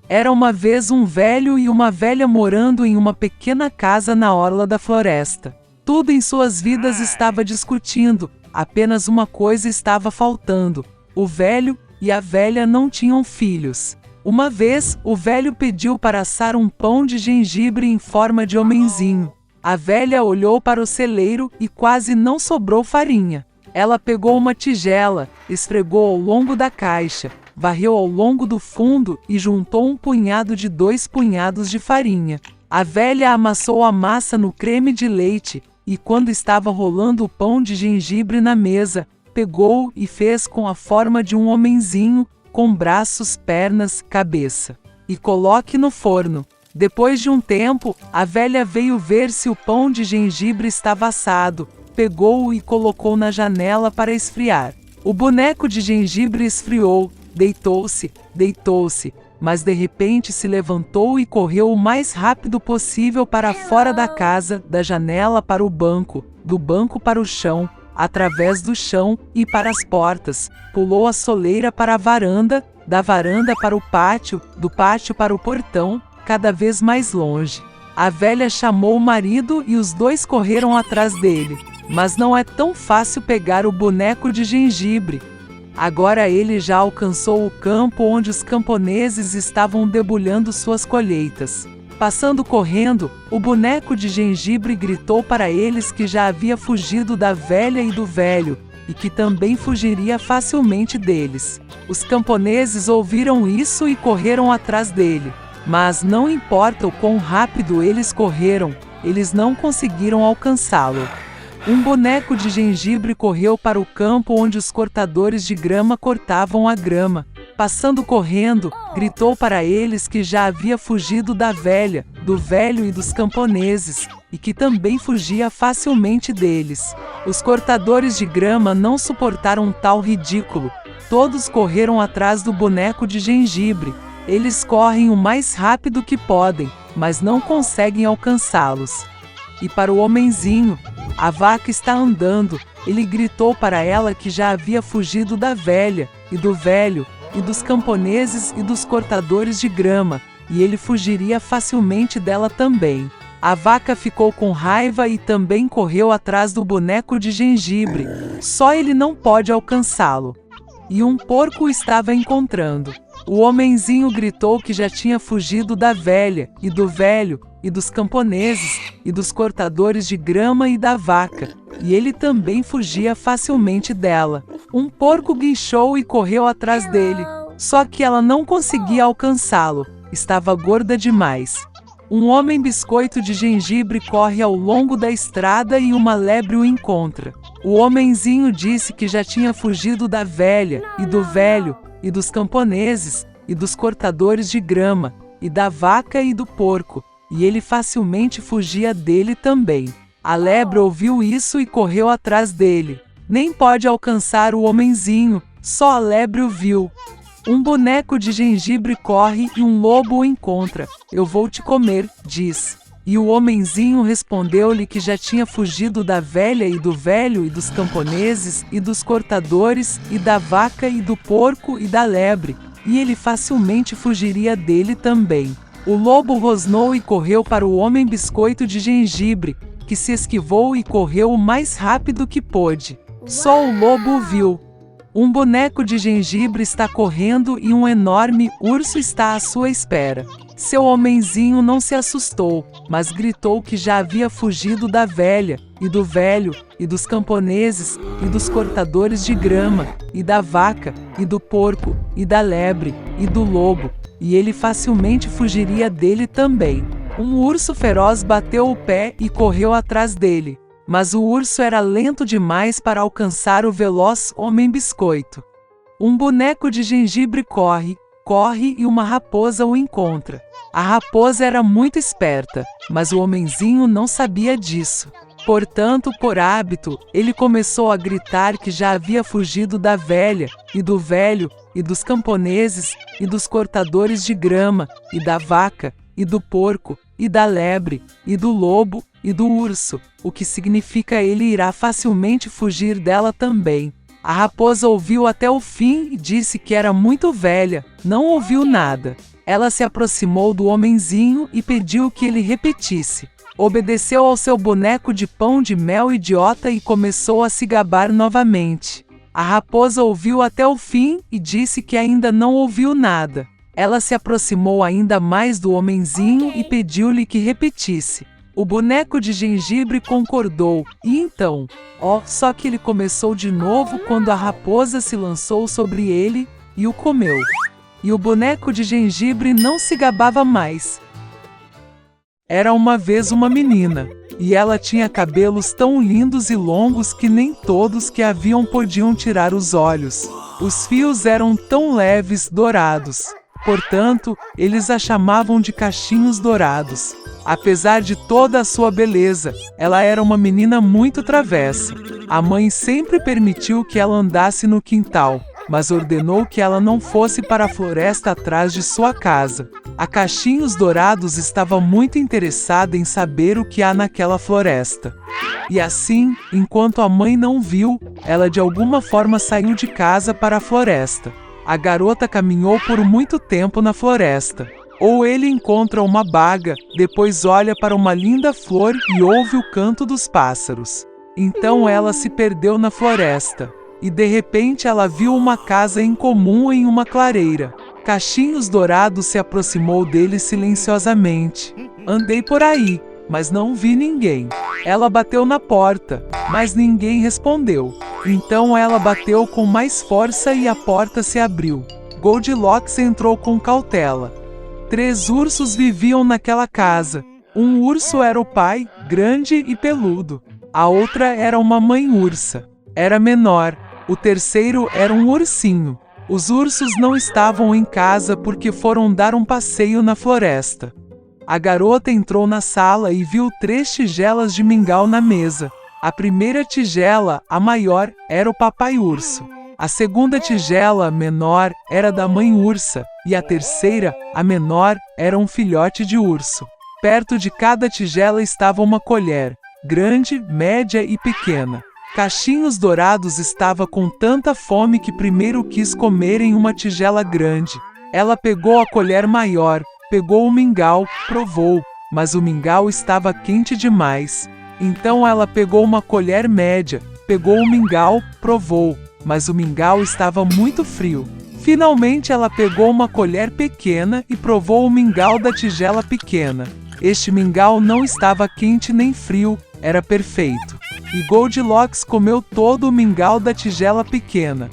Era uma vez um velho e uma velha morando em uma pequena casa na orla da floresta. Tudo em suas vidas estava discutindo, apenas uma coisa estava faltando: o velho e a velha não tinham filhos. Uma vez, o velho pediu para assar um pão de gengibre em forma de homenzinho. A velha olhou para o celeiro e quase não sobrou farinha. Ela pegou uma tigela, esfregou ao longo da caixa, varreu ao longo do fundo e juntou um punhado de 2 punhados de farinha. A velha amassou a massa no creme de leite e, quando estava rolando o pão de gengibre na mesa, pegou e fez com a forma de um homenzinho, com braços, pernas, cabeça. E coloque no forno. Depois de um tempo, a velha veio ver se o pão de gengibre estava assado, pegou-o e colocou na janela para esfriar. O boneco de gengibre esfriou, deitou-se, mas de repente se levantou e correu o mais rápido possível para fora da casa, da janela para o banco, do banco para o chão, através do chão e para as portas, pulou a soleira para a varanda, da varanda para o pátio, do pátio para o portão, cada vez mais longe. A velha chamou o marido e os dois correram atrás dele. Mas não é tão fácil pegar o boneco de gengibre. Agora ele já alcançou o campo onde os camponeses estavam debulhando suas colheitas. Passando correndo, o boneco de gengibre gritou para eles que já havia fugido da velha e do velho, e que também fugiria facilmente deles. Os camponeses ouviram isso e correram atrás dele. Mas não importa o quão rápido eles correram, eles não conseguiram alcançá-lo. Um boneco de gengibre correu para o campo onde os cortadores de grama cortavam a grama. Passando correndo, gritou para eles que já havia fugido da velha, do velho e dos camponeses, e que também fugia facilmente deles. Os cortadores de grama não suportaram tal ridículo. Todos correram atrás do boneco de gengibre. Eles correm o mais rápido que podem, mas não conseguem alcançá-los. E para o homenzinho, a vaca está andando. Ele gritou para ela que já havia fugido da velha, e do velho, e dos camponeses e dos cortadores de grama, e ele fugiria facilmente dela também. A vaca ficou com raiva e também correu atrás do boneco de gengibre. Só ele não pode alcançá-lo. E um porco o estava encontrando. O homenzinho gritou que já tinha fugido da velha, e do velho, e dos camponeses, e dos cortadores de grama e da vaca, e ele também fugia facilmente dela. Um porco guinchou e correu atrás dele, só que ela não conseguia alcançá-lo, estava gorda demais. Um homem biscoito de gengibre corre ao longo da estrada e uma lebre o encontra. O homenzinho disse que já tinha fugido da velha, e do velho, e dos camponeses, e dos cortadores de grama, e da vaca e do porco, e ele facilmente fugia dele também. A lebre ouviu isso e correu atrás dele. Nem pode alcançar o homenzinho, só a lebre o viu. Um boneco de gengibre corre e um lobo o encontra. Eu vou te comer, diz. E o homenzinho respondeu-lhe que já tinha fugido da velha e do velho e dos camponeses e dos cortadores e da vaca e do porco e da lebre, e ele facilmente fugiria dele também. O lobo rosnou e correu para o homem biscoito de gengibre, que se esquivou e correu o mais rápido que pôde. Só o lobo o viu. Um boneco de gengibre está correndo e um enorme urso está à sua espera. Seu homenzinho não se assustou, mas gritou que já havia fugido da velha, e do velho, e dos camponeses, e dos cortadores de grama, e da vaca, e do porco, e da lebre, e do lobo, e ele facilmente fugiria dele também. Um urso feroz bateu o pé e correu atrás dele, mas o urso era lento demais para alcançar o veloz homem biscoito. Um boneco de gengibre corre e uma raposa o encontra. A raposa era muito esperta, mas o homenzinho não sabia disso. Portanto, por hábito, ele começou a gritar que já havia fugido da velha, e do velho, e dos camponeses, e dos cortadores de grama, e da vaca, e do porco, e da lebre, e do lobo, e do urso, o que significa ele irá facilmente fugir dela também. A raposa ouviu até o fim e disse que era muito velha, não ouviu nada. Ela se aproximou do homenzinho e pediu que ele repetisse. Obedeceu ao seu boneco de pão de mel idiota e começou a se gabar novamente. A raposa ouviu até o fim e disse que ainda não ouviu nada. Ela se aproximou ainda mais do homenzinho e pediu-lhe que repetisse. O boneco de gengibre concordou, e então, só que ele começou de novo quando a raposa se lançou sobre ele e o comeu. E o boneco de gengibre não se gabava mais. Era uma vez uma menina, e ela tinha cabelos tão lindos e longos que nem todos que a viam podiam tirar os olhos. Os fios eram tão leves, dourados. Portanto, eles a chamavam de cachinhos dourados. Apesar de toda a sua beleza, ela era uma menina muito travessa. A mãe sempre permitiu que ela andasse no quintal, mas ordenou que ela não fosse para a floresta atrás de sua casa. A Cachinhos Dourados estava muito interessada em saber o que há naquela floresta. E assim, enquanto a mãe não viu, ela de alguma forma saiu de casa para a floresta. A garota caminhou por muito tempo na floresta. Ou ele encontra uma baga, depois olha para uma linda flor e ouve o canto dos pássaros. Então ela se perdeu na floresta. E de repente ela viu uma casa incomum em uma clareira. Cachinhos Dourados se aproximou dele silenciosamente. Andei por aí, mas não vi ninguém. Ela bateu na porta, mas ninguém respondeu. Então ela bateu com mais força e a porta se abriu. Goldilocks entrou com cautela. 3 ursos viviam naquela casa. Um urso era o pai, grande e peludo. A outra era uma mãe ursa. Era menor. O terceiro era um ursinho. Os ursos não estavam em casa porque foram dar um passeio na floresta. A garota entrou na sala e viu 3 tigelas de mingau na mesa. A primeira tigela, a maior, era o papai urso. A segunda tigela, menor, era da mãe ursa. E a terceira, a menor, era um filhote de urso. Perto de cada tigela estava uma colher, grande, média e pequena. Cachinhos Dourados estava com tanta fome que primeiro quis comer em uma tigela grande. Ela pegou a colher maior, pegou o mingau, provou, mas o mingau estava quente demais. Então ela pegou uma colher média, pegou o mingau, provou, mas o mingau estava muito frio. Finalmente ela pegou uma colher pequena e provou o mingau da tigela pequena. Este mingau não estava quente nem frio, era perfeito. E Goldilocks comeu todo o mingau da tigela pequena.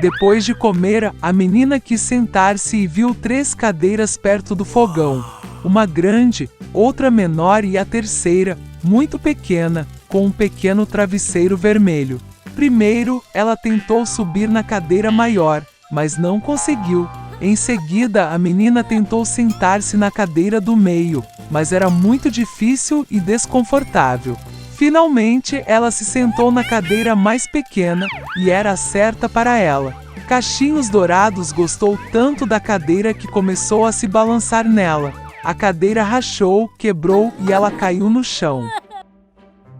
Depois de comer, a menina quis sentar-se e viu 3 cadeiras perto do fogão. Uma grande, outra menor e a terceira, muito pequena, com um pequeno travesseiro vermelho. Primeiro, ela tentou subir na cadeira maior, mas não conseguiu. Em seguida, a menina tentou sentar-se na cadeira do meio, mas era muito difícil e desconfortável. Finalmente, ela se sentou na cadeira mais pequena, e era certa para ela. Cachinhos Dourados gostou tanto da cadeira que começou a se balançar nela. A cadeira rachou, quebrou e ela caiu no chão.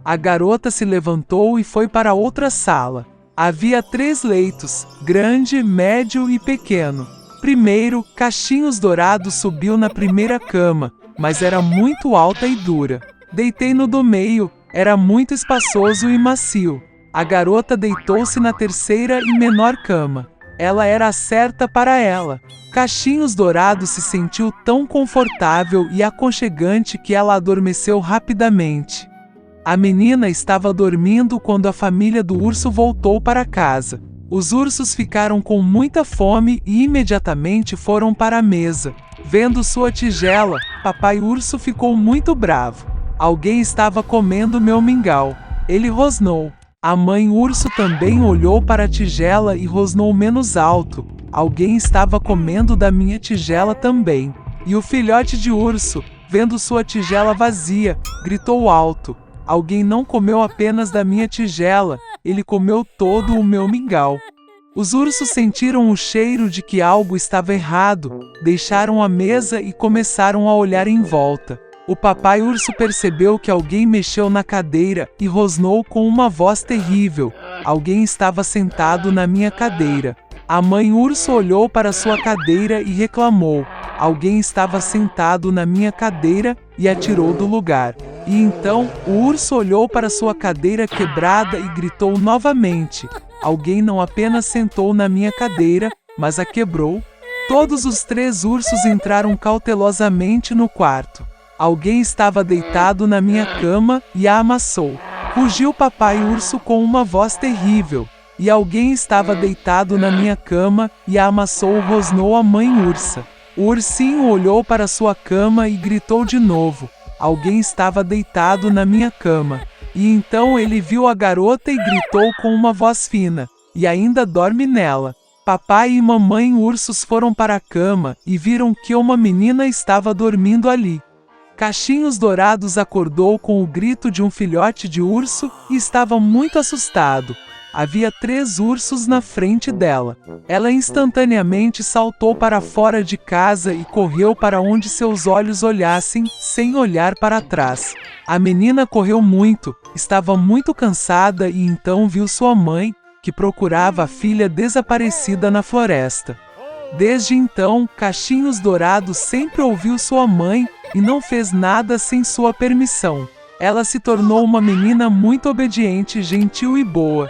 A garota se levantou e foi para outra sala. Havia 3 leitos, grande, médio e pequeno. Primeiro, Cachinhos Dourados subiu na primeira cama, mas era muito alta e dura. Deitei no do meio. Era muito espaçoso e macio. A garota deitou-se na terceira e menor cama. Ela era a certa para ela. Cachinhos Dourados se sentiu tão confortável e aconchegante que ela adormeceu rapidamente. A menina estava dormindo quando a família do urso voltou para casa. Os ursos ficaram com muita fome e imediatamente foram para a mesa. Vendo sua tigela, papai urso ficou muito bravo. Alguém estava comendo meu mingau. Ele rosnou. A mãe urso também olhou para a tigela e rosnou menos alto. Alguém estava comendo da minha tigela também. E o filhote de urso, vendo sua tigela vazia, gritou alto. Alguém não comeu apenas da minha tigela, ele comeu todo o meu mingau. Os ursos sentiram o cheiro de que algo estava errado, deixaram a mesa e começaram a olhar em volta. O papai urso percebeu que alguém mexeu na cadeira e rosnou com uma voz terrível. Alguém estava sentado na minha cadeira. A mãe urso olhou para sua cadeira e reclamou: alguém estava sentado na minha cadeira, e atirou do lugar. E então, o urso olhou para sua cadeira quebrada e gritou novamente: alguém não apenas sentou na minha cadeira, mas a quebrou. Todos os 3 ursos entraram cautelosamente no quarto. Alguém estava deitado na minha cama e a amassou. Rugiu papai urso com uma voz terrível. E alguém estava deitado na minha cama e a amassou, rosnou a mãe ursa. O ursinho olhou para sua cama e gritou de novo: alguém estava deitado na minha cama. E então ele viu a garota e gritou com uma voz fina: e ainda dorme nela. Papai e mamãe ursos foram para a cama e viram que uma menina estava dormindo ali. Cachinhos Dourados acordou com o grito de um filhote de urso e estava muito assustado. Havia 3 ursos na frente dela. Ela instantaneamente saltou para fora de casa e correu para onde seus olhos olhassem, sem olhar para trás. A menina correu muito, estava muito cansada e então viu sua mãe, que procurava a filha desaparecida na floresta. Desde então, Cachinhos Dourados sempre ouviu sua mãe e não fez nada sem sua permissão. Ela se tornou uma menina muito obediente, gentil e boa.